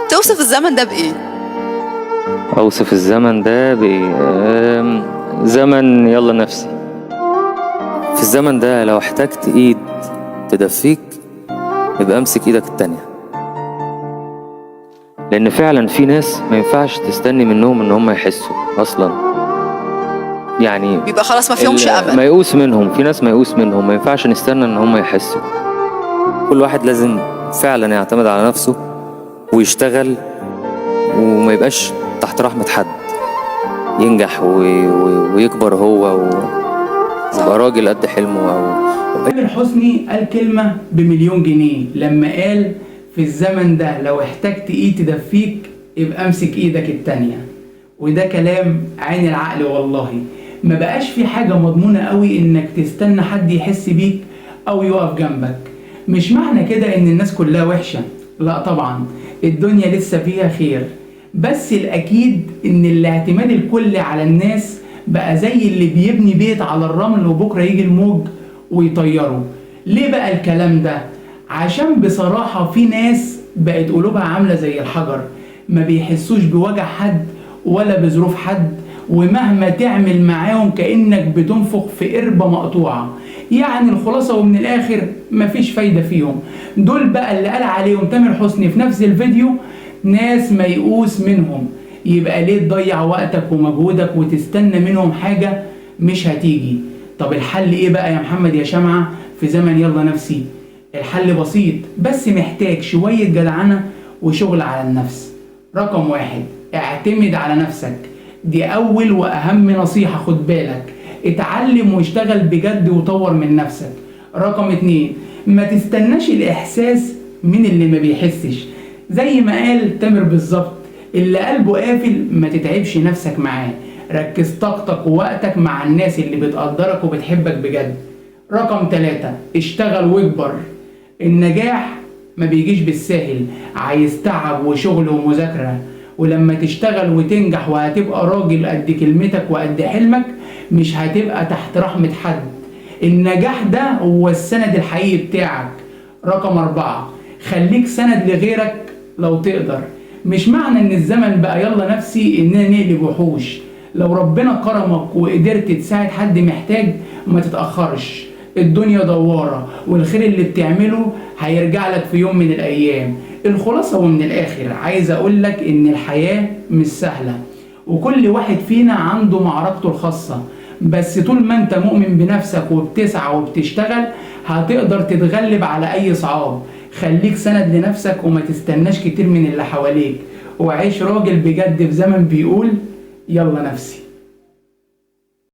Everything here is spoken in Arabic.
توصف الزمن ده بإيه؟ اوصف الزمن ده زمن يلا نفسي. في الزمن ده لو احتجت ايد تدفيك يبقى امسك ايدك التانية، لان فعلا في ناس ما ينفعش تستني منهم ان هم يحسوا اصلا، يعني بيبقى خلاص ما فيهمش أمل. ميؤوس منهم. في ناس ميؤوس منهم، ما ينفعش نستنى ان هم يحسوا. كل واحد لازم فعلا يعتمد على نفسه ويشتغل وما يبقاش تحت رحمة حد، ينجح ويكبر هو ويبقى راجل قد حلمه. تامر حسني قال كلمة ب1,000,000 جنيه لما قال في الزمن ده لو احتجت ايد تدفيك يبقى امسك ايدك التانية. وده كلام عين العقل والله. ما بقاش في حاجة مضمونة قوي انك تستنى حد يحس بيك او يقف جنبك. مش معنى كده ان الناس كلها وحشة، لا طبعا، الدنيا لسه فيها خير، بس الاكيد ان الاعتماد الكلي على الناس بقى زي اللي بيبني بيت على الرمل وبكرة يجي الموج ويطيره. ليه بقى الكلام ده؟ عشان بصراحة في ناس بقت قلوبها عاملة زي الحجر، ما بيحسوش بوجع حد ولا بظروف حد، ومهما تعمل معاهم كأنك بتنفخ في قربة مقطوعة. يعني الخلاصة ومن الآخر مفيش فايدة فيهم. دول بقى اللي قال عليهم تامر حسني في نفس الفيديو ناس ميؤوس منهم. يبقى ليه تضيع وقتك ومجهودك وتستنى منهم حاجة مش هتيجي؟ طب الحل ايه بقى يا محمد يا شمعة في زمن يلا نفسي؟ الحل بسيط بس محتاج شوية جدعنة وشغل على النفس. رقم 1، اعتمد على نفسك. دي أول وأهم نصيحة، خد بالك، اتعلم واشتغل بجد وطور من نفسك. رقم 2، ما تستناش الإحساس من اللي ما بيحسش. زي ما قال تامر بالظبط، اللي قلبه قافل ما تتعبش نفسك معاه. ركز طاقتك ووقتك مع الناس اللي بتقدرك وبتحبك بجد. رقم 3، اشتغل واكبر. النجاح ما بيجيش بالساهل، عايز تعب وشغل ومذاكرة. ولما تشتغل وتنجح وهتبقى راجل قد كلمتك وقد حلمك، مش هتبقى تحت رحمة حد. النجاح ده هو السند الحقيقي بتاعك. رقم 4، خليك سند لغيرك لو تقدر. مش معنى ان الزمن بقى يلا نفسي اننا نقلب وحوش. لو ربنا كرمك وقدرت تساعد حد محتاج ما تتأخرش. الدنيا دوارة والخير اللي بتعمله هيرجع لك في يوم من الأيام. الخلاصة ومن الآخر عايز أقولك إن الحياة مش سهلة، وكل واحد فينا عنده معركته الخاصة، بس طول ما أنت مؤمن بنفسك وبتسعى وبتشتغل هتقدر تتغلب على أي صعاب. خليك سند لنفسك وما تستناش كتير من اللي حواليك، وعيش راجل بجد في زمن بيقول يلا نفسي.